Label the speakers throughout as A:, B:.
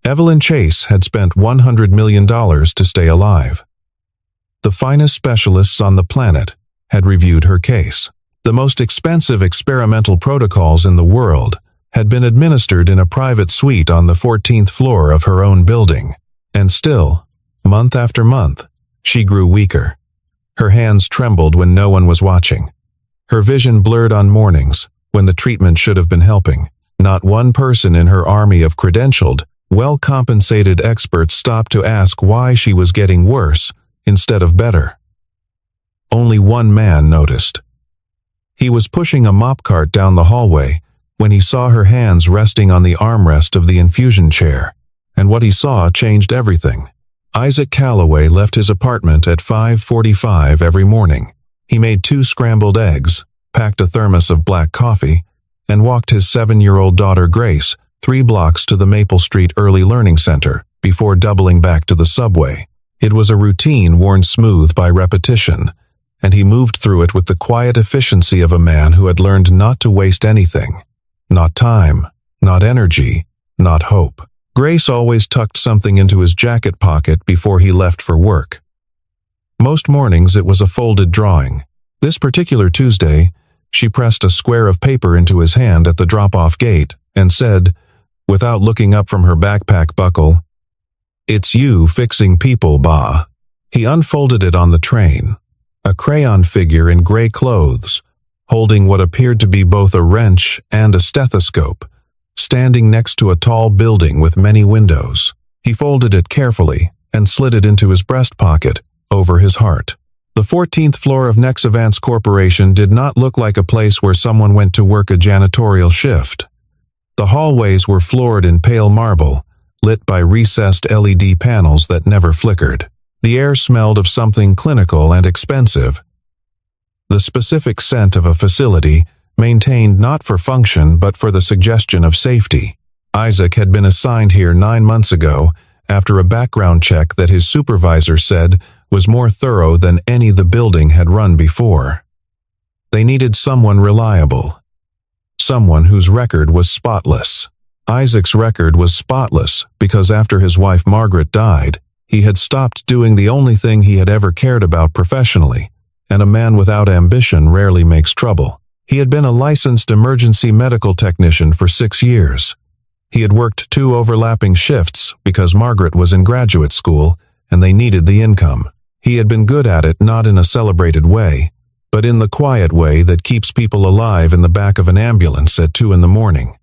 A: Evelyn Chase had spent $100 million to stay alive. The finest specialists on the planet had reviewed her case. The most expensive experimental protocols in the world had been administered in a private suite on the 14th floor of her own building. And still, month after month, she grew weaker. Her hands trembled when no one was watching. Her vision blurred on mornings when the treatment should have been helping. Not one person in her army of credentialed, well-compensated experts stopped to ask why she was getting worse instead of better. Only one man noticed. He was pushing a mop cart down the hallway when he saw her hands resting on the armrest of the infusion chair, and what he saw changed everything. Isaac Calloway left his apartment at 5:45 every morning. He made 2 scrambled eggs, packed a thermos of black coffee, and walked his 7-year-old daughter Grace 3 blocks to the Maple Street Early Learning Center before doubling back to the subway. It was a routine worn smooth by repetition, and he moved through it with the quiet efficiency of a man who had learned not to waste anything. Not time, not energy, not hope. Grace always tucked something into his jacket pocket before he left for work. Most mornings it was a folded drawing. This particular Tuesday, she pressed a square of paper into his hand at the drop-off gate and said, without looking up from her backpack buckle, "It's you fixing people, Ba." He unfolded it on the train. A crayon figure in gray clothes, holding what appeared to be both a wrench and a stethoscope, standing next to a tall building with many windows. He folded it carefully and slid it into his breast pocket, over his heart. The 14th floor of Nexavance Corporation did not look like a place where someone went to work a janitorial shift. The hallways were floored in pale marble, lit by recessed LED panels that never flickered. The air smelled of something clinical and expensive. The specific scent of a facility maintained not for function but for the suggestion of safety. Isaac had been assigned here 9 months ago after a background check that his supervisor said was more thorough than any the building had run before. They needed someone reliable. Someone whose record was spotless. Isaac's record was spotless because after his wife Margaret died, he had stopped doing the only thing he had ever cared about professionally, and a man without ambition rarely makes trouble. He had been a licensed emergency medical technician for 6 years. He had worked 2 overlapping shifts because Margaret was in graduate school and they needed the income. He had been good at it not in a celebrated way, but in the quiet way that keeps people alive in the back of an ambulance at 2 in the morning.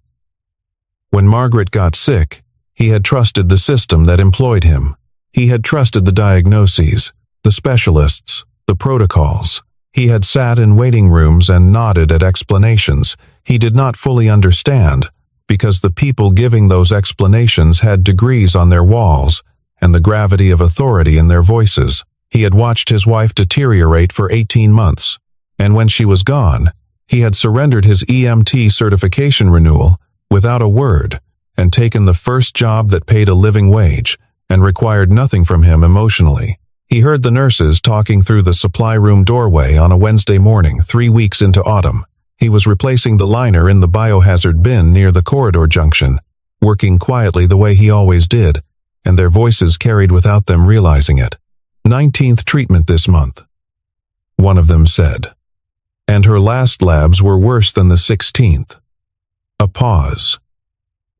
A: When Margaret got sick, he had trusted the system that employed him. He had trusted the diagnoses, the specialists, the protocols. He had sat in waiting rooms and nodded at explanations he did not fully understand, because the people giving those explanations had degrees on their walls and the gravity of authority in their voices. He had watched his wife deteriorate for 18 months, and when she was gone, he had surrendered his EMT certification renewal without a word and taken the first job that paid a living wage and required nothing from him emotionally. He heard the nurses talking through the supply room doorway on a Wednesday morning 3 weeks into autumn. He was replacing the liner in the biohazard bin near the corridor junction, working quietly the way he always did, and their voices carried without them realizing it. 19th treatment this month, one of them said. And her last labs were worse than the 16th. A pause.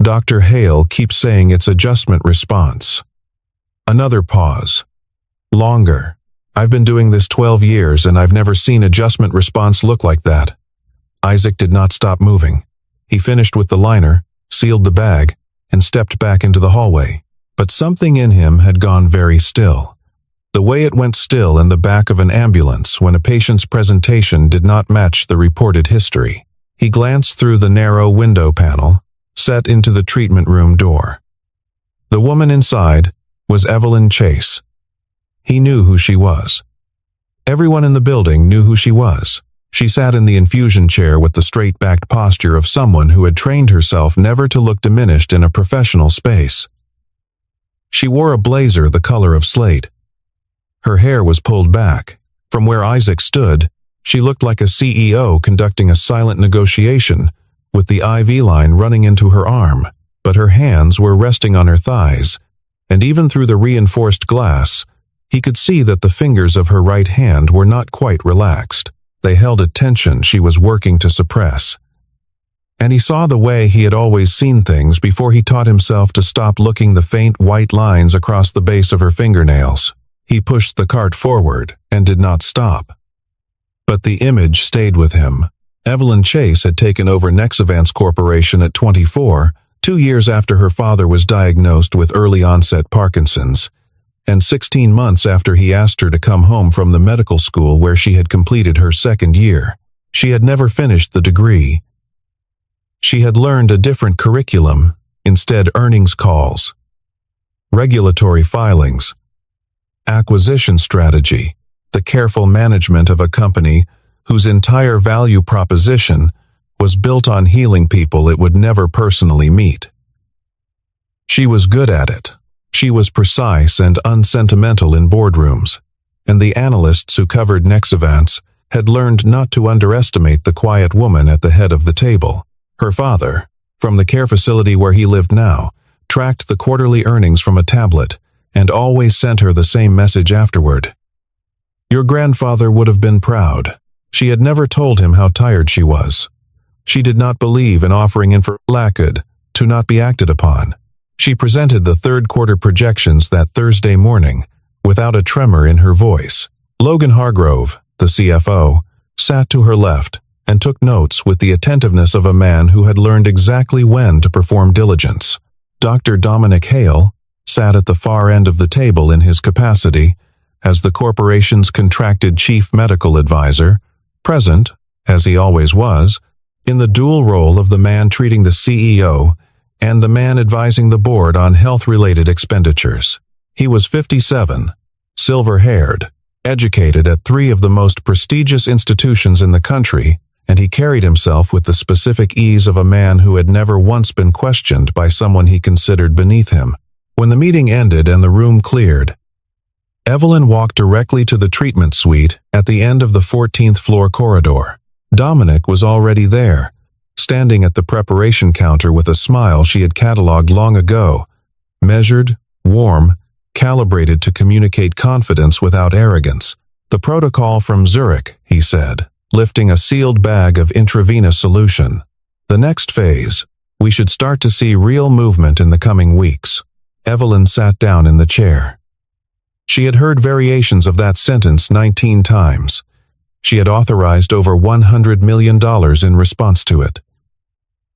A: Dr. Hale keeps saying it's adjustment response. Another pause. Longer. I've been doing this 12 years and I've never seen adjustment response look like that. Isaac did not stop moving. He finished with the liner, sealed the bag, and stepped back into the hallway. But something in him had gone very still. The way it went still in the back of an ambulance when a patient's presentation did not match the reported history. He glanced through the narrow window panel, set into the treatment room door. The woman inside was Evelyn Chase. He knew who she was. Everyone in the building knew who she was. She sat in the infusion chair with the straight-backed posture of someone who had trained herself never to look diminished in a professional space. She wore a blazer the color of slate. Her hair was pulled back. From where Isaac stood, she looked like a CEO conducting a silent negotiation, with the IV line running into her arm. but her hands were resting on her thighs, and even through the reinforced glass, he could see that the fingers of her right hand were not quite relaxed. They held a tension she was working to suppress. And he saw the way he had always seen things before he taught himself to stop looking the faint white lines across the base of her fingernails. He pushed the cart forward and did not stop. But the image stayed with him. Evelyn Chase had taken over Nexavance Corporation at 24, 2 years after her father was diagnosed with early-onset Parkinson's, and 16 months after he asked her to come home from the medical school where she had completed her second year. She had never finished the degree. She had learned a different curriculum, instead earnings calls, regulatory filings, acquisition strategy, the careful management of a company whose entire value proposition was built on healing people it would never personally meet. She was good at it. She was precise and unsentimental in boardrooms, and the analysts who covered Nexavance had learned not to underestimate the quiet woman at the head of the table. Her father, from the care facility where he lived now, tracked the quarterly earnings from a tablet and always sent her the same message afterward. Your grandfather would have been proud. She had never told him how tired she was. She did not believe in offering information to not be acted upon. She presented the third quarter projections that Thursday morning, without a tremor in her voice. Logan Hargrove, the CFO, sat to her left and took notes with the attentiveness of a man who had learned exactly when to perform diligence. Dr. Dominic Hale sat at the far end of the table in his capacity as the corporation's contracted chief medical advisor, present, as he always was, in the dual role of the man treating the CEO and the man advising the board on health-related expenditures. He was 57, silver-haired, educated at 3 of the most prestigious institutions in the country, and he carried himself with the specific ease of a man who had never once been questioned by someone he considered beneath him. When the meeting ended and the room cleared, Evelyn walked directly to the treatment suite at the end of the 14th floor corridor. Dominic was already there, standing at the preparation counter with a smile she had cataloged long ago, measured, warm, calibrated to communicate confidence without arrogance. The protocol from Zurich, he said, lifting a sealed bag of intravenous solution. The next phase, we should start to see real movement in the coming weeks. Evelyn sat down in the chair. She had heard variations of that sentence 19 times. She had authorized over $100 million in response to it.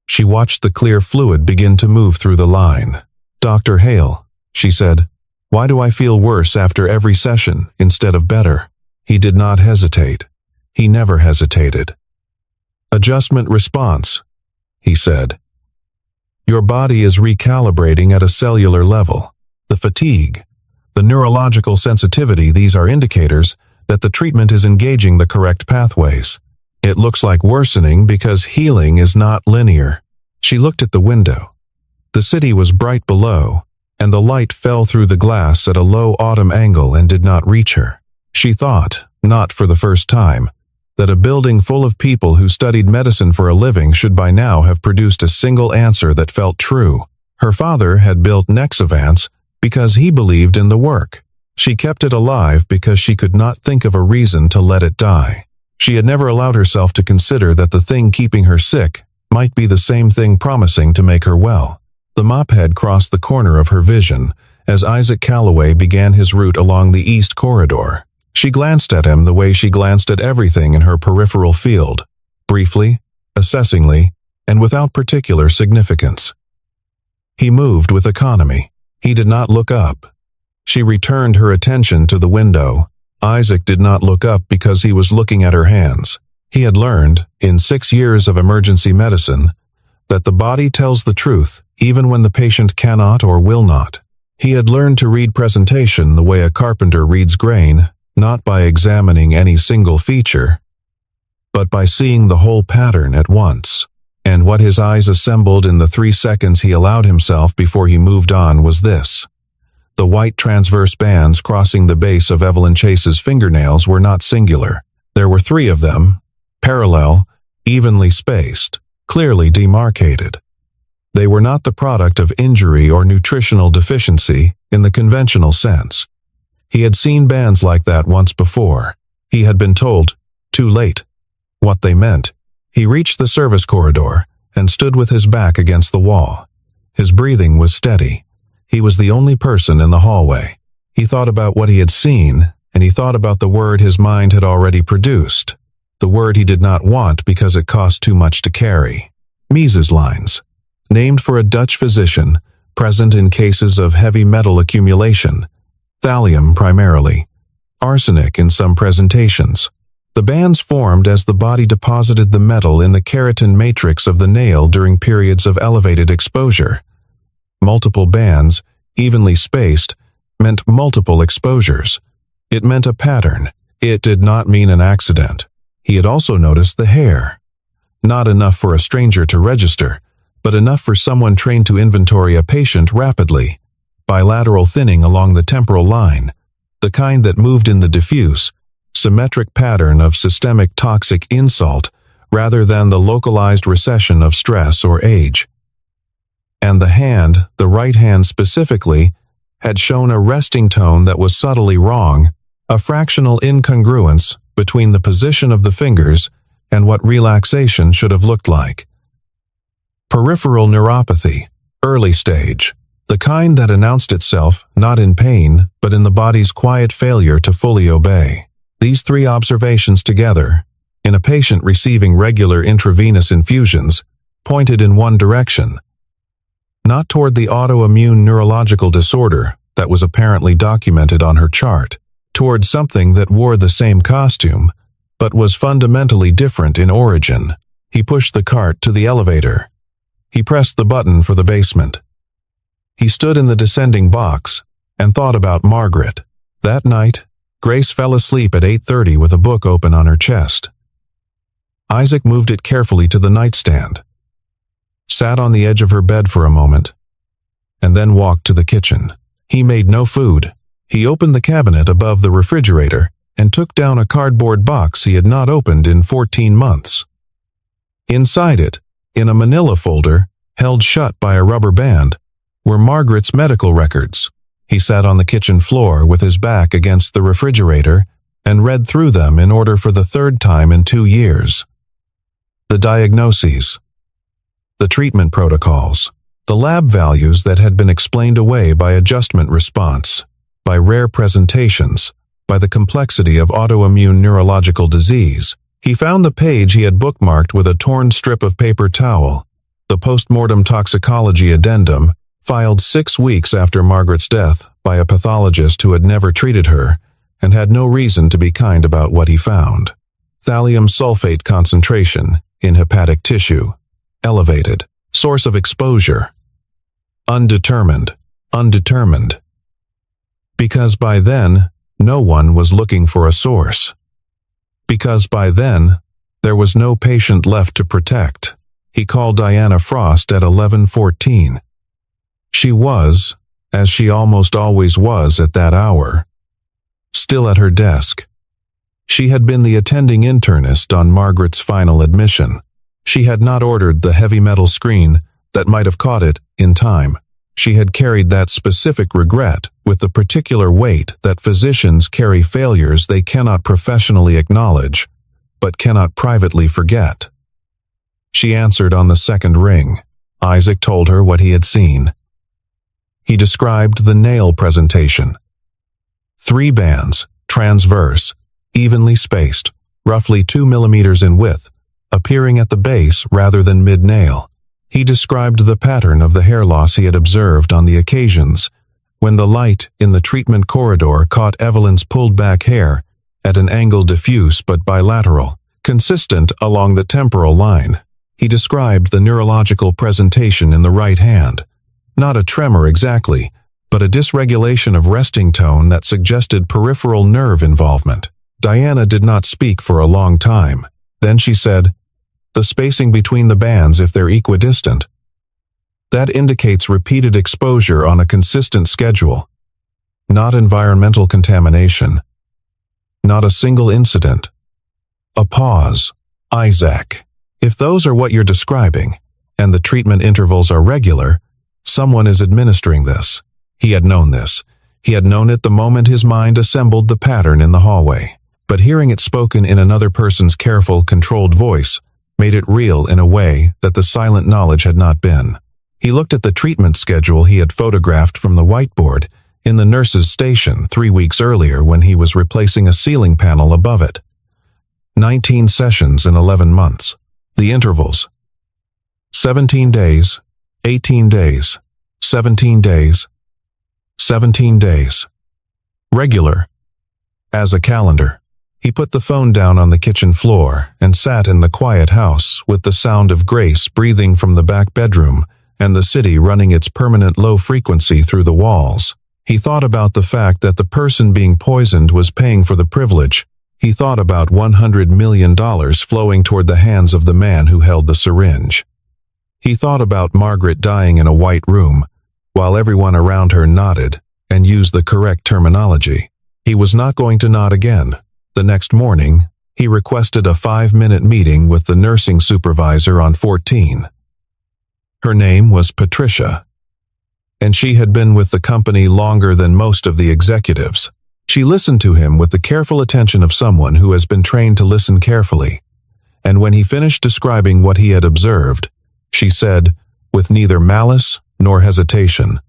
A: She watched the clear fluid begin to move through the line. Dr. Hale, she said, why do I feel worse after every session instead of better? He did not hesitate. He never hesitated. Adjustment response, he said. Your body is recalibrating at a cellular level. The fatigue, the neurological sensitivity, these are indicators that the treatment is engaging the correct pathways. It looks like worsening because healing is not linear. She looked at the window. The city was bright below, and the light fell through the glass at a low autumn angle and did not reach her. She thought, not for the first time, that a building full of people who studied medicine for a living should by now have produced a single answer that felt true. Her father had built Nexavance because he believed in the work. She kept it alive because she could not think of a reason to let it die. She had never allowed herself to consider that the thing keeping her sick might be the same thing promising to make her well. The mophead crossed the corner of her vision as Isaac Calloway began his route along the east corridor. She glanced at him the way she glanced at everything in her peripheral field, briefly, assessingly, and without particular significance. He moved with economy. He did not look up. She returned her attention to the window. Isaac did not look up because he was looking at her hands. He had learned, in 6 years of emergency medicine, that the body tells the truth even when the patient cannot or will not. He had learned to read presentation the way a carpenter reads grain, not by examining any single feature, but by seeing the whole pattern at once. And what his eyes assembled in the 3 seconds he allowed himself before he moved on was this. The white transverse bands crossing the base of Evelyn Chase's fingernails were not singular. There were 3 of them, parallel, evenly spaced, clearly demarcated. They were not the product of injury or nutritional deficiency in the conventional sense. He had seen bands like that once before. He had been told, too late, what they meant. He reached the service corridor and stood with his back against the wall. His breathing was steady. He was the only person in the hallway. He thought about what he had seen, and he thought about the word his mind had already produced. The word he did not want because it cost too much to carry. Mises lines, named for a Dutch physician, present in cases of heavy metal accumulation, thallium primarily, arsenic in some presentations. The bands formed as the body deposited the metal in the keratin matrix of the nail during periods of elevated exposure. Multiple bands, evenly spaced, meant multiple exposures. It meant a pattern. It did not mean an accident. He had also noticed the hair. Not enough for a stranger to register, but enough for someone trained to inventory a patient rapidly. Bilateral thinning along the temporal line, the kind that moved in the diffuse, symmetric pattern of systemic toxic insult rather than the localized recession of stress or age. And the hand, the right hand specifically, had shown a resting tone that was subtly wrong, a fractional incongruence between the position of the fingers and what relaxation should have looked like. Peripheral neuropathy, early stage, the kind that announced itself not in pain but in the body's quiet failure to fully obey. These three observations together, in a patient receiving regular intravenous infusions, pointed in one direction. Not toward the autoimmune neurological disorder that was apparently documented on her chart, toward something that wore the same costume, but was fundamentally different in origin. He pushed the cart to the elevator. He pressed the button for the basement. He stood in the descending box and thought about Margaret. That night, Grace fell asleep at 8:30 with a book open on her chest. Isaac moved it carefully to the nightstand, sat on the edge of her bed for a moment, and then walked to the kitchen. He made no food. He opened the cabinet above the refrigerator and took down a cardboard box he had not opened in 14 months. Inside it, in a manila folder, held shut by a rubber band, were Margaret's medical records. He sat on the kitchen floor with his back against the refrigerator and read through them in order for the third time in 2 years. The diagnoses, the treatment protocols, the lab values that had been explained away by adjustment response, by rare presentations, by the complexity of autoimmune neurological disease. He found the page he had bookmarked with a torn strip of paper towel, the postmortem toxicology addendum, filed 6 weeks after Margaret's death by a pathologist who had never treated her and had no reason to be kind about what he found. Thallium sulfate concentration in hepatic tissue, elevated. Source of exposure, undetermined. Because by then, no one was looking for a source. Because by then, there was no patient left to protect. He called Diana Frost at 11:14. She was, as she almost always was at that hour, still at her desk. She had been the attending internist on Margaret's final admission. She had not ordered the heavy metal screen that might have caught it in time. She had carried that specific regret with the particular weight that physicians carry failures they cannot professionally acknowledge, but cannot privately forget. She answered on the second ring. Isaac told her what he had seen. He described the nail presentation. 3 bands, transverse, evenly spaced, roughly 2 millimeters in width, appearing at the base rather than mid-nail. He described the pattern of the hair loss he had observed on the occasions when the light in the treatment corridor caught Evelyn's pulled-back hair at an angle diffuse but bilateral, consistent along the temporal line. He described the neurological presentation in the right hand. Not a tremor exactly, but a dysregulation of resting tone that suggested peripheral nerve involvement. Diana did not speak for a long time. Then she said, "The spacing between the bands if they're equidistant. That indicates repeated exposure on a consistent schedule. Not environmental contamination. Not a single incident." A pause. "Isaac, if those are what you're describing, and the treatment intervals are regular, someone is administering this. He had known this. He had known it the moment his mind assembled the pattern in the hallway. But hearing it spoken in another person's careful, controlled voice made it real in a way that the silent knowledge had not been. He looked at the treatment schedule he had photographed from the whiteboard in the nurse's station 3 weeks earlier when he was replacing a ceiling panel above it. 19 sessions in 11 months. The intervals: 17 days, 18 days, 17 days, 17 days. Regular. As a calendar. He put the phone down on the kitchen floor and sat in the quiet house with the sound of Grace breathing from the back bedroom and the city running its permanent low frequency through the walls. He thought about the fact that the person being poisoned was paying for the privilege. He thought about $100 million flowing toward the hands of the man who held the syringe. He thought about Margaret dying in a white room, while everyone around her nodded and used the correct terminology. He was not going to nod again. The next morning, he requested a 5-minute meeting with the nursing supervisor on 14. Her name was Patricia, and she had been with the company longer than most of the executives. She listened to him with the careful attention of someone who has been trained to listen carefully, and when he finished describing what he had observed, she said, with neither malice nor hesitation,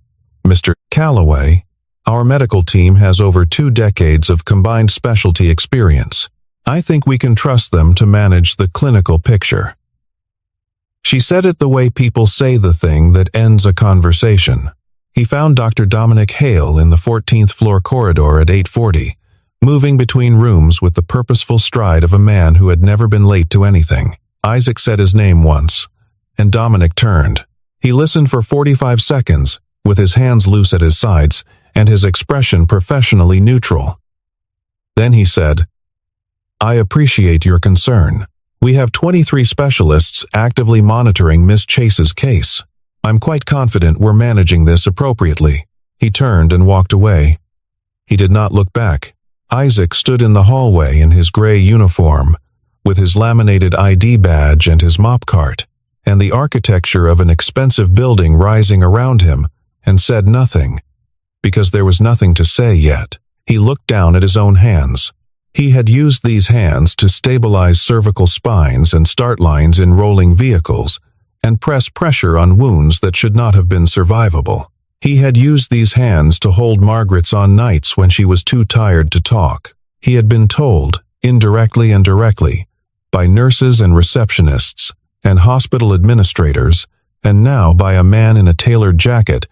A: "Mr. Calloway, our medical team has over 2 decades of combined specialty experience. I think we can trust them to manage the clinical picture." She said it the way people say the thing that ends a conversation. He found Dr. Dominic Hale in the 14th floor corridor at 8:40, moving between rooms with the purposeful stride of a man who had never been late to anything. Isaac said his name once, and Dominic turned. He listened for 45 seconds, with his hands loose at his sides and his expression professionally neutral. Then he said, "I appreciate your concern. We have 23 specialists actively monitoring Miss Chase's case. I'm quite confident we're managing this appropriately." He turned and walked away. He did not look back. Isaac stood in the hallway in his gray uniform, with his laminated ID badge and his mop cart, and the architecture of an expensive building rising around him, and said nothing, because there was nothing to say yet. He looked down at his own hands. He had used these hands to stabilize cervical spines and start lines in rolling vehicles, and press pressure on wounds that should not have been survivable. He had used these hands to hold Margaret's on nights when she was too tired to talk. He had been told, indirectly and directly, by nurses and receptionists, and hospital administrators, and now by a man in a tailored jacket,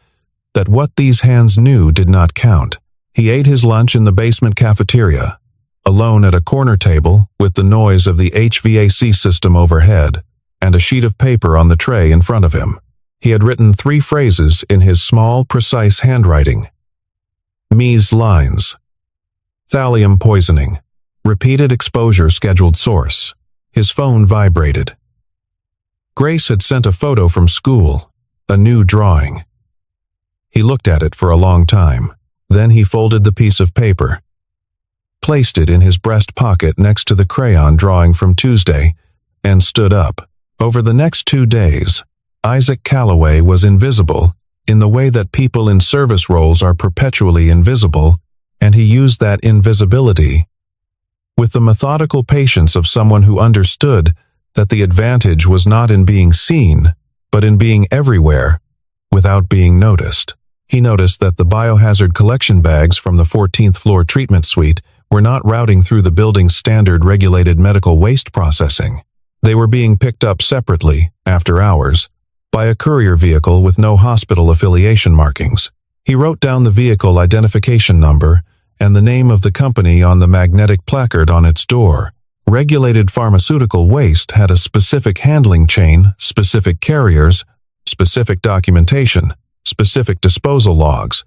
A: that what these hands knew did not count. He ate his lunch in the basement cafeteria, alone at a corner table with the noise of the HVAC system overhead, and a sheet of paper on the tray in front of him. He had written 3 phrases in his small, precise handwriting. Mies lines. Thallium poisoning. Repeated exposure scheduled source. His phone vibrated. Grace had sent a photo from school, a new drawing. He looked at it for a long time. Then he folded the piece of paper, placed it in his breast pocket next to the crayon drawing from Tuesday, and stood up. Over the next 2 days, Isaac Calloway was invisible in the way that people in service roles are perpetually invisible, and he used that invisibility with the methodical patience of someone who understood that the advantage was not in being seen, but in being everywhere without being noticed. He noticed that the biohazard collection bags from the 14th floor treatment suite were not routing through the building's standard regulated medical waste processing. They were being picked up separately, after hours, by a courier vehicle with no hospital affiliation markings. He wrote down the vehicle identification number and the name of the company on the magnetic placard on its door. Regulated pharmaceutical waste had a specific handling chain, specific carriers, specific documentation, specific disposal logs.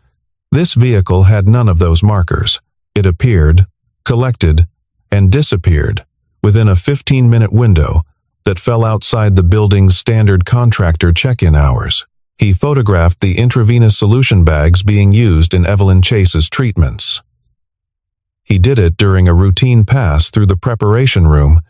A: This vehicle had none of those markers. It appeared, collected, and disappeared within a 15-minute window that fell outside the building's standard contractor check-in hours. He photographed the intravenous solution bags being used in Evelyn Chase's treatments. He did it during a routine pass through the preparation room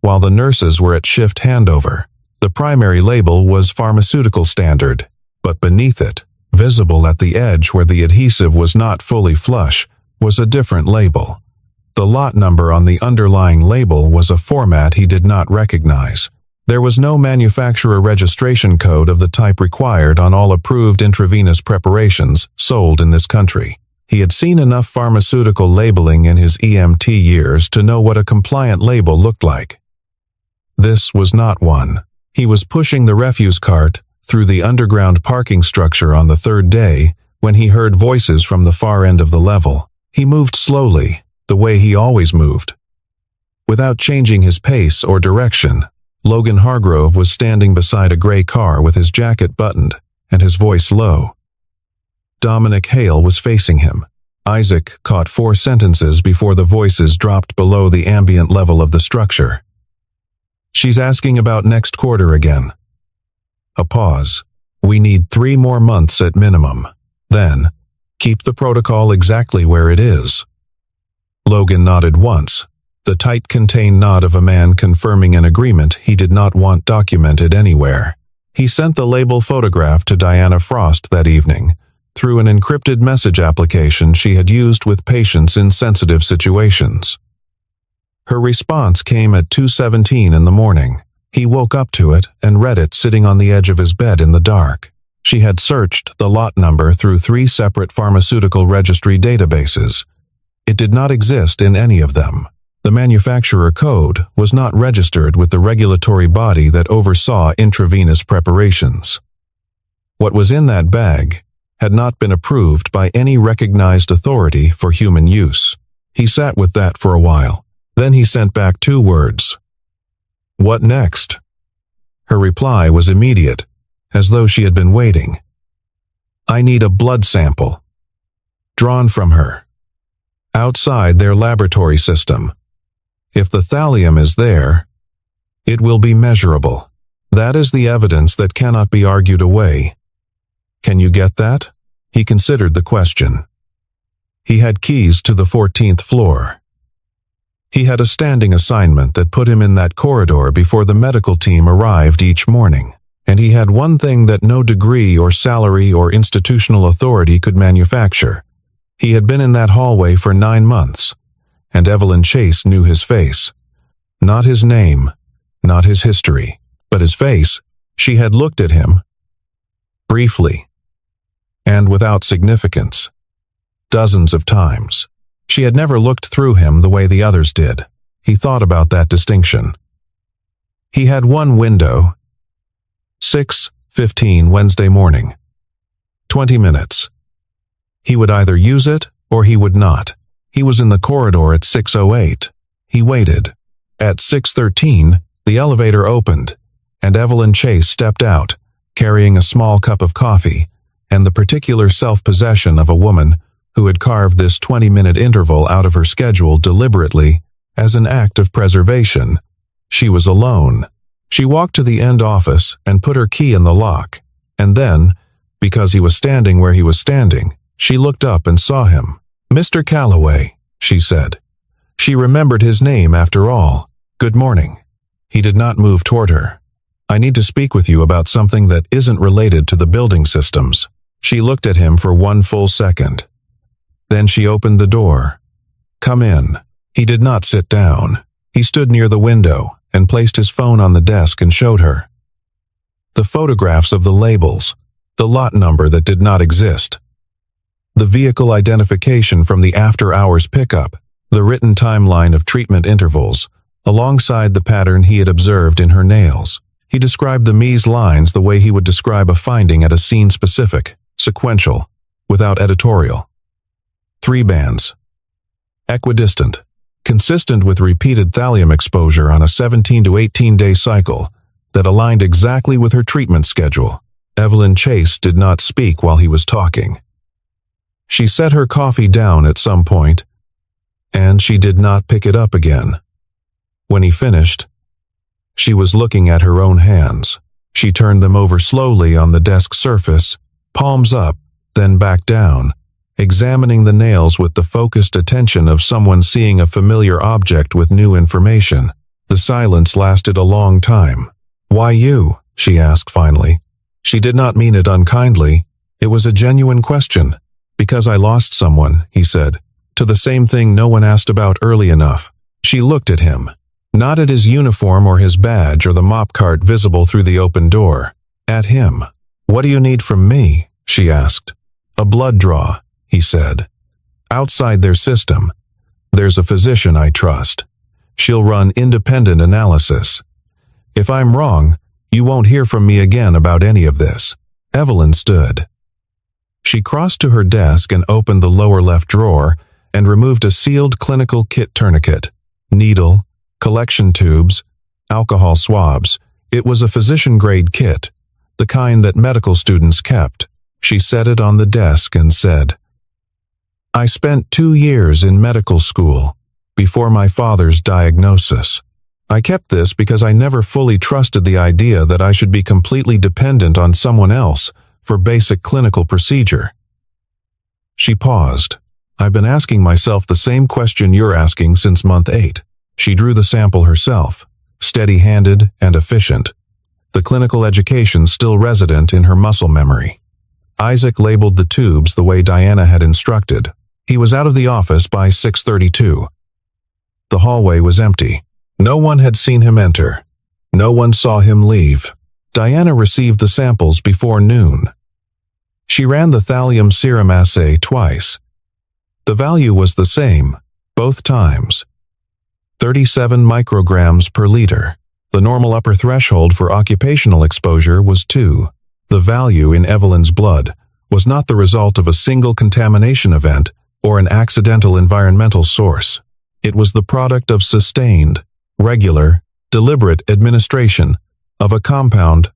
A: while the nurses were at shift handover. The primary label was pharmaceutical standard, but beneath it, visible at the edge where the adhesive was not fully flush, was a different label. The lot number on the underlying label was a format he did not recognize. There was no manufacturer registration code of the type required on all approved intravenous preparations sold in this country. He had seen enough pharmaceutical labeling in his EMT years to know what a compliant label looked like. This was not one. He was pushing the refuse cart through the underground parking structure on the third day when he heard voices from the far end of the level. He moved slowly, the way he always moved. Without changing his pace or direction, Logan Hargrove was standing beside a gray car with his jacket buttoned and his voice low. Dominic Hale was facing him. Isaac caught 4 sentences before the voices dropped below the ambient level of the structure. "She's asking about next quarter again." A pause. "We need 3 more months at minimum. Then, keep the protocol exactly where it is." Logan nodded once, the tight contained nod of a man confirming an agreement he did not want documented anywhere. He sent the label photograph to Diana Frost that evening, through an encrypted message application she had used with patients in sensitive situations. Her response came at 2:17 in the morning. He woke up to it and read it sitting on the edge of his bed in the dark. She had searched the lot number through 3 separate pharmaceutical registry databases. It did not exist in any of them. The manufacturer code was not registered with the regulatory body that oversaw intravenous preparations. What was in that bag had not been approved by any recognized authority for human use. He sat with that for a while. Then he sent back 2 words. "What next?" Her reply was immediate, as though she had been waiting. "I need a blood sample." Drawn from her. Outside their laboratory system. If the thallium is there, it will be measurable. That is the evidence that cannot be argued away. Can you get that? He considered the question. He had keys to the 14th floor. He had a standing assignment that put him in that corridor before the medical team arrived each morning, and he had one thing that no degree or salary or institutional authority could manufacture. He had been in that hallway for 9 months, and Evelyn Chase knew his face. Not his name, not his history, but his face. She had looked at him, briefly, and without significance, dozens of times. She had never looked through him the way the others did. He thought about that distinction. He had one window. 6:15 Wednesday morning. 20 minutes. He would either use it or he would not. He was in the corridor at 6:08. He waited. At 6:13, the elevator opened, and Evelyn Chase stepped out, carrying a small cup of coffee, and the particular self-possession of a woman who had carved this 20-minute interval out of her schedule deliberately as an act of preservation. She was alone. She walked to the end office and put her key in the lock, and then, because he was standing where he was standing, she looked up and saw him. "Mr. Calloway," she said. She remembered his name after all. "Good morning." He did not move toward her. "I need to speak with you about something that isn't related to the building systems." She looked at him for 1 full second. Then she opened the door. "Come in." He did not sit down. He stood near the window and placed his phone on the desk and showed her the photographs of the labels, the lot number that did not exist, the vehicle identification from the after-hours pickup, the written timeline of treatment intervals, alongside the pattern he had observed in her nails. He described the Mies lines the way he would describe a finding at a scene-specific, sequential, without editorial. 3 bands. Equidistant, consistent with repeated thallium exposure on a 17 to 18-day cycle that aligned exactly with her treatment schedule. Evelyn Chase did not speak while he was talking. She set her coffee down at some point, and she did not pick it up again. When he finished, she was looking at her own hands. She turned them over slowly on the desk surface, palms up, then back down, examining the nails with the focused attention of someone seeing a familiar object with new information. The silence lasted a long time. "Why you?" she asked finally. She did not mean it unkindly. It was a genuine question. "Because I lost someone," he said, "to the same thing no one asked about early enough." She looked at him, not at his uniform or his badge or the mop cart visible through the open door. At him. "What do you need from me?" she asked. "A blood draw," he said. "Outside their system. There's a physician I trust. She'll run independent analysis. If I'm wrong, you won't hear from me again about any of this." Evelyn stood. She crossed to her desk and opened the lower left drawer and removed a sealed clinical kit tourniquet, needle, collection tubes, alcohol swabs. It was a physician-grade kit, the kind that medical students kept. She set it on the desk and said, "I spent 2 years in medical school before my father's diagnosis. I kept this because I never fully trusted the idea that I should be completely dependent on someone else for basic clinical procedure." She paused. "I've been asking myself the same question you're asking since month 8. She drew the sample herself, steady-handed and efficient, the clinical education still resident in her muscle memory. Isaac labeled the tubes the way Diana had instructed. He was out of the office by 6:32. The hallway was empty. No one had seen him enter. No one saw him leave. Diana received the samples before noon. She ran the thallium serum assay twice. The value was the same, both times. 37 micrograms per liter. The normal upper threshold for occupational exposure was 2. The value in Evelyn's blood was not the result of a single contamination event or an accidental environmental source. It was the product of sustained, regular, deliberate administration of a compound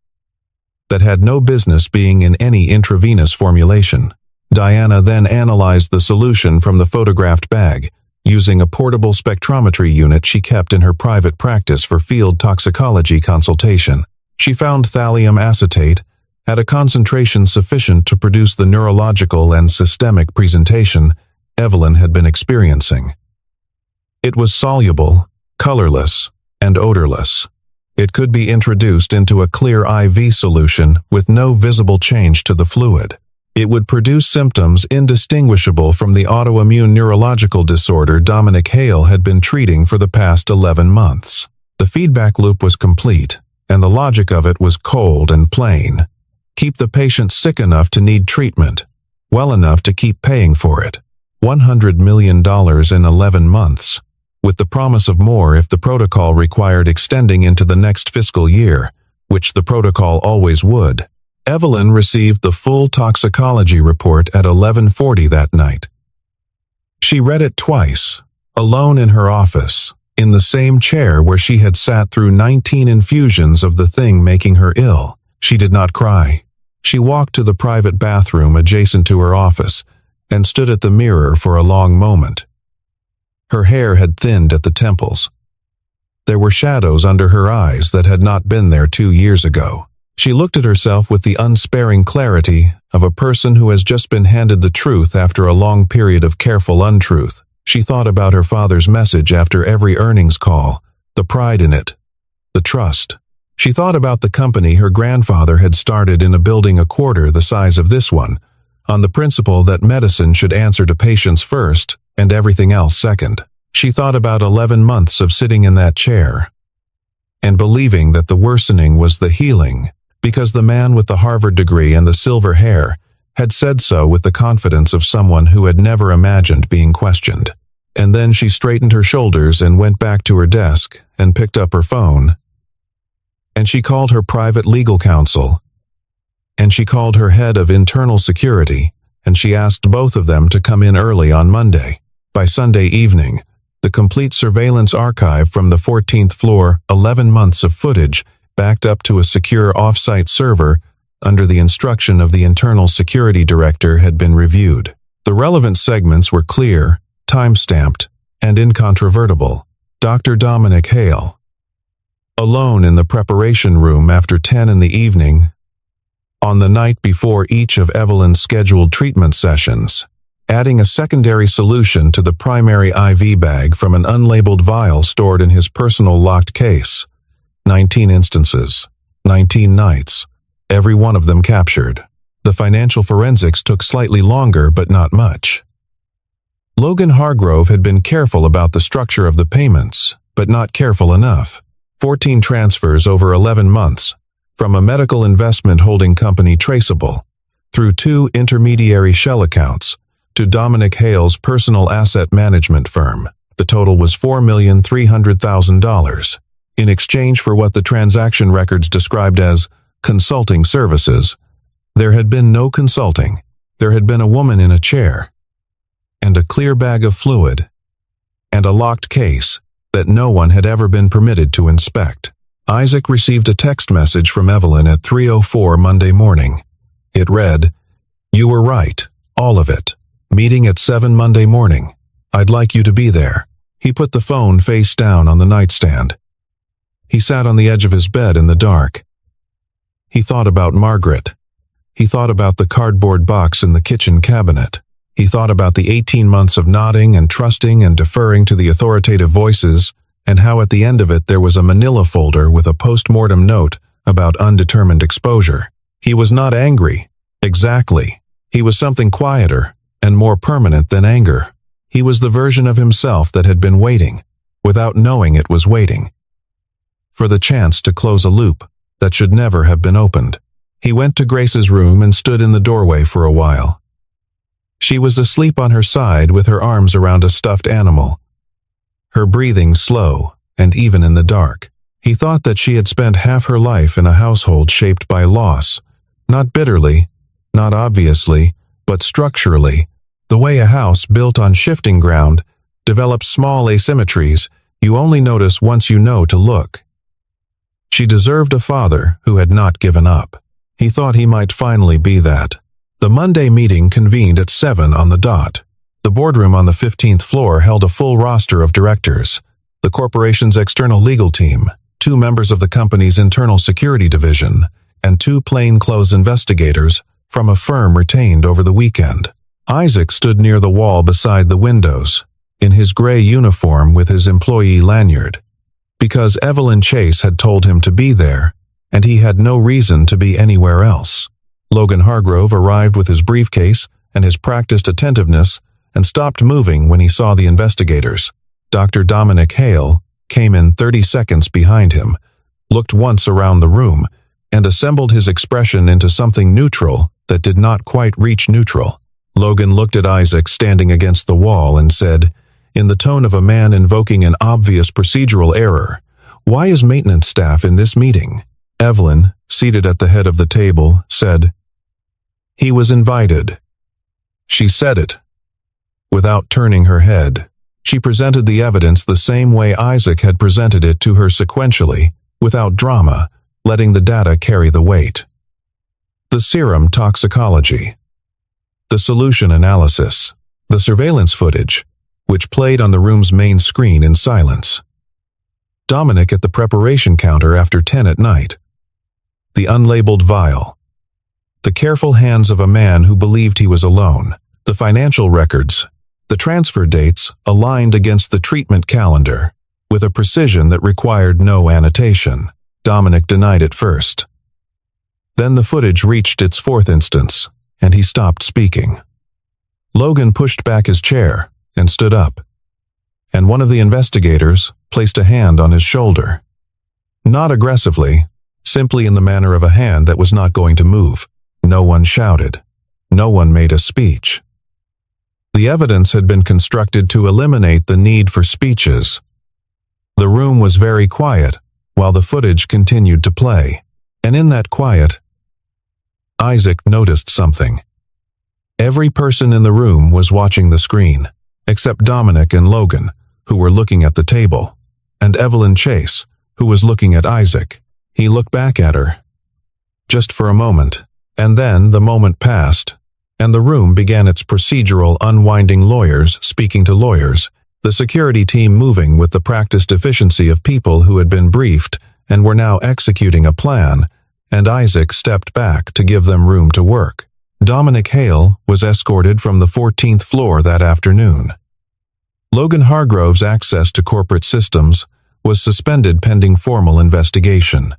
A: that had no business being in any intravenous formulation. Diana then analyzed the solution from the photographed bag, using a portable spectrometry unit she kept in her private practice for field toxicology consultation. She found thallium acetate at a concentration sufficient to produce the neurological and systemic presentation Evelyn had been experiencing. It was soluble, colorless, and odorless. It could be introduced into a clear IV solution with no visible change to the fluid. It would produce symptoms indistinguishable from the autoimmune neurological disorder Dominic Hale had been treating for the past 11 months. The feedback loop was complete, and the logic of it was cold and plain. Keep the patient sick enough to need treatment, well enough to keep paying for it. $100 million in 11 months, with the promise of more if the protocol required extending into the next fiscal year, which the protocol always would. Evelyn received the full toxicology report at 11:40 that night. She read it twice, alone in her office, in the same chair where she had sat through 19 infusions of the thing making her ill. She did not cry. She walked to the private bathroom adjacent to her office and stood at the mirror for a long moment. Her hair had thinned at the temples. There were shadows under her eyes that had not been there 2 years ago. She looked at herself with the unsparing clarity of a person who has just been handed the truth after a long period of careful untruth. She thought about her father's message after every earnings call, the pride in it, the trust. She thought about the company her grandfather had started in a building a quarter the size of this one, on the principle that medicine should answer to patients first and everything else second. She thought about 11 months of sitting in that chair and believing that the worsening was the healing, because the man with the Harvard degree and the silver hair had said so with the confidence of someone who had never imagined being questioned. And then she straightened her shoulders and went back to her desk and picked up her phone. And she called her private legal counsel. And she called her head of internal security, and she asked both of them to come in early on Monday. By Sunday evening, the complete surveillance archive from the 14th floor, 11 months of footage, backed up to a secure off-site server under the instruction of the internal security director, had been reviewed. The relevant segments were clear, time-stamped, and incontrovertible. Dr. Dominic Hale. Alone in the preparation room after 10 in the evening, on the night before each of Evelyn's scheduled treatment sessions, adding a secondary solution to the primary IV bag from an unlabeled vial stored in his personal locked case. 19 instances. 19 nights, every one of them captured. The financial forensics took slightly longer, but not much. Logan Hargrove had been careful about the structure of the payments, but not careful enough. 14 transfers over 11 months, from a medical investment holding company traceable, through 2 intermediary shell accounts, to Dominic Hale's personal asset management firm. The total was $4,300,000. In exchange for what the transaction records described as consulting services, there had been no consulting. There had been a woman in a chair, and a clear bag of fluid, and a locked case that no one had ever been permitted to inspect. Isaac received a text message from Evelyn at 3:04 Monday morning. It read, "You were right, all of it. Meeting at 7 Monday morning. I'd like you to be there." He put the phone face down on the nightstand. He sat on the edge of his bed in the dark. He thought about Margaret. He thought about the cardboard box in the kitchen cabinet. He thought about the 18 months of nodding and trusting and deferring to the authoritative voices, and how at the end of it there was a manila folder with a post-mortem note about undetermined exposure. He was not angry. Exactly. He was something quieter and more permanent than anger. He was the version of himself that had been waiting, without knowing it was waiting, for the chance to close a loop that should never have been opened. He went to Grace's room and stood in the doorway for a while. She was asleep on her side with her arms around a stuffed animal, her breathing slow and even in the dark. He thought that she had spent half her life in a household shaped by loss, not bitterly, not obviously, but structurally, the way a house built on shifting ground develops small asymmetries you only notice once you know to look. She deserved a father who had not given up. He thought he might finally be that. The Monday meeting convened at 7 on the dot. The boardroom on the 15th floor held a full roster of directors, the corporation's external legal team, 2 members of the company's internal security division, and 2 plainclothes investigators from a firm retained over the weekend. Isaac stood near the wall beside the windows, in his gray uniform with his employee lanyard, because Evelyn Chase had told him to be there, and he had no reason to be anywhere else. Logan Hargrove arrived with his briefcase and his practiced attentiveness and stopped moving when he saw the investigators. Dr. Dominic Hale came in 30 seconds behind him, looked once around the room, and assembled his expression into something neutral that did not quite reach neutral. Logan looked at Isaac standing against the wall and said, in the tone of a man invoking an obvious procedural error, "Why is maintenance staff in this meeting?" Evelyn, seated at the head of the table, said, "He was invited." She said it, without turning her head. She presented the evidence the same way Isaac had presented it to her sequentially, without drama, letting the data carry the weight. The serum toxicology, the solution analysis, the surveillance footage, which played on the room's main screen in silence. Dominic at the preparation counter after 10 at night. The unlabeled vial. The careful hands of a man who believed he was alone. The financial records, the transfer dates aligned against the treatment calendar, with a precision that required no annotation. Dominic denied it first. Then the footage reached its 4th instance, and he stopped speaking. Logan pushed back his chair and stood up, and one of the investigators placed a hand on his shoulder. Not aggressively, simply in the manner of a hand that was not going to move. No one shouted. No one made a speech. The evidence had been constructed to eliminate the need for speeches. The room was very quiet while the footage continued to play, and in that quiet, Isaac noticed something. Every person in the room was watching the screen, except Dominic and Logan, who were looking at the table, and Evelyn Chase, who was looking at Isaac. He looked back at her, just for a moment, and then the moment passed, and the room began its procedural unwinding, lawyers speaking to lawyers, the security team moving with the practiced efficiency of people who had been briefed and were now executing a plan, and Isaac stepped back to give them room to work. Dominic Hale was escorted from the 14th floor that afternoon. Logan Hargrove's access to corporate systems was suspended pending formal investigation.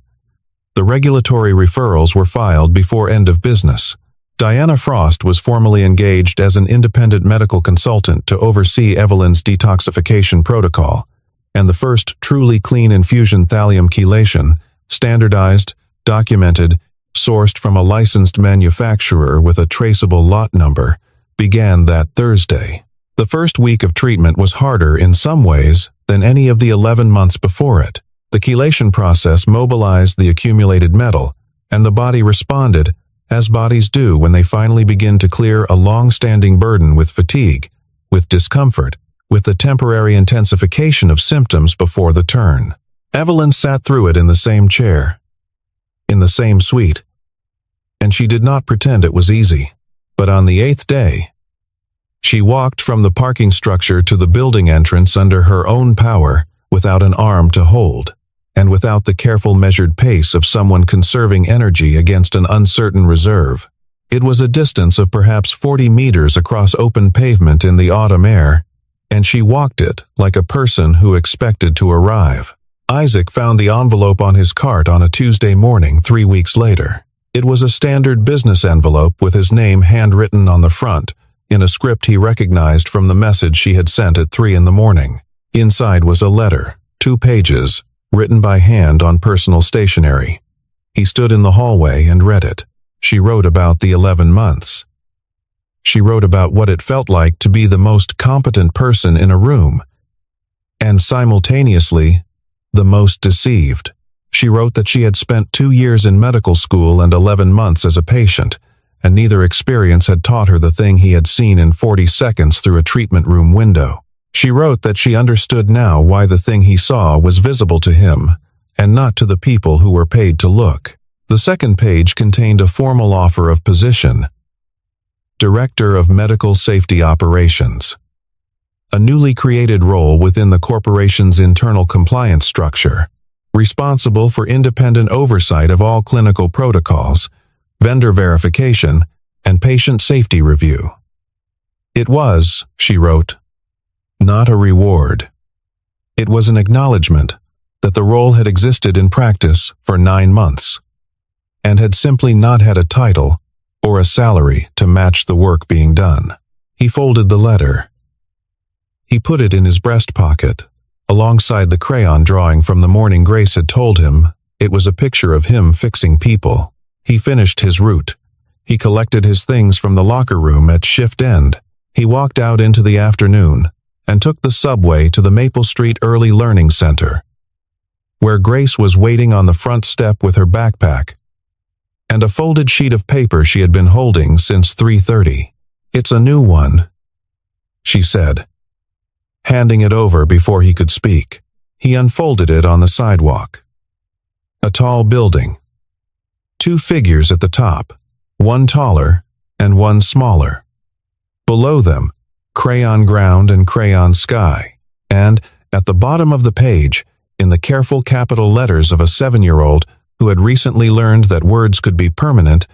A: The regulatory referrals were filed before end of business. Diana Frost was formally engaged as an independent medical consultant to oversee Evelyn's detoxification protocol, and the first truly clean infusion thallium chelation, standardized, documented, sourced from a licensed manufacturer with a traceable lot number, began that Thursday. The first week of treatment was harder in some ways than any of the 11 months before it. The chelation process mobilized the accumulated metal, and the body responded, as bodies do when they finally begin to clear a long-standing burden with fatigue, with discomfort, with the temporary intensification of symptoms before the turn. Evelyn sat through it in the same chair, in the same suite, and she did not pretend it was easy. But on the 8th day, she walked from the parking structure to the building entrance under her own power, without an arm to hold, and without the careful measured pace of someone conserving energy against an uncertain reserve. It was a distance of perhaps 40 meters across open pavement in the autumn air, and she walked it like a person who expected to arrive. Isaac found the envelope on his cart on a Tuesday morning 3 weeks later. It was a standard business envelope with his name handwritten on the front, in a script he recognized from the message she had sent at 3 in the morning. Inside was a letter, 2 pages, written by hand on personal stationery. He stood in the hallway and read it. She wrote about the 11 months. She wrote about what it felt like to be the most competent person in a room, and simultaneously, the most deceived. She wrote that she had spent 2 years in medical school and 11 months as a patient, and neither experience had taught her the thing he had seen in 40 seconds through a treatment room window. She wrote that she understood now why the thing he saw was visible to him, and not to the people who were paid to look. The second page contained a formal offer of position: Director of Medical Safety Operations, a newly created role within the corporation's internal compliance structure, responsible for independent oversight of all clinical protocols, vendor verification, and patient safety review. It was, she wrote, not a reward. It was an acknowledgement that the role had existed in practice for 9 months, and had simply not had a title or a salary to match the work being done. He folded the letter. He put it in his breast pocket, alongside the crayon drawing from the morning Grace had told him it was a picture of him fixing people. He finished his route. He collected his things from the locker room at shift end. He walked out into the afternoon and took the subway to the Maple Street Early Learning Center, where Grace was waiting on the front step with her backpack and a folded sheet of paper she had been holding since 3:30. "It's a new one," she said, handing it over before he could speak. He unfolded it on the sidewalk. A tall building. 2 figures at the top, one taller and one smaller. Below them, crayon ground and crayon sky. And, at the bottom of the page, in the careful capital letters of a 7-year-old who had recently learned that words could be permanent,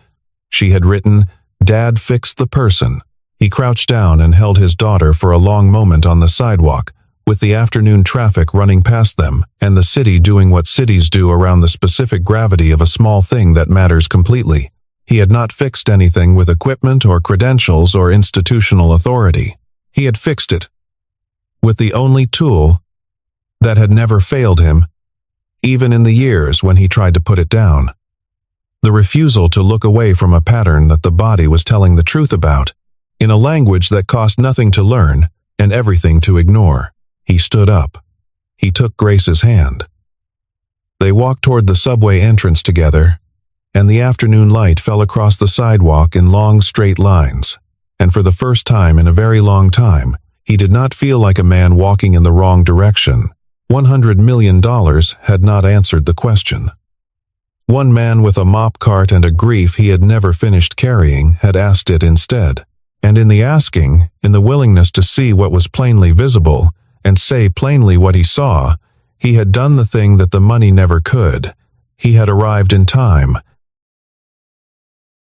A: she had written, "Dad fixed the person." He crouched down and held his daughter for a long moment on the sidewalk, with the afternoon traffic running past them, and the city doing what cities do around the specific gravity of a small thing that matters completely. He had not fixed anything with equipment or credentials or institutional authority. He had fixed it with the only tool that had never failed him, even in the years when he tried to put it down. The refusal to look away from a pattern that the body was telling the truth about, in a language that cost nothing to learn and everything to ignore. He stood up. He took Grace's hand. They walked toward the subway entrance together, and the afternoon light fell across the sidewalk in long straight lines, and for the first time in a very long time, he did not feel like a man walking in the wrong direction. $100 million had not answered the question. One man with a mop cart and a grief he had never finished carrying had asked it instead. And in the asking, in the willingness to see what was plainly visible, and say plainly what he saw, he had done the thing that the money never could. He had arrived in time,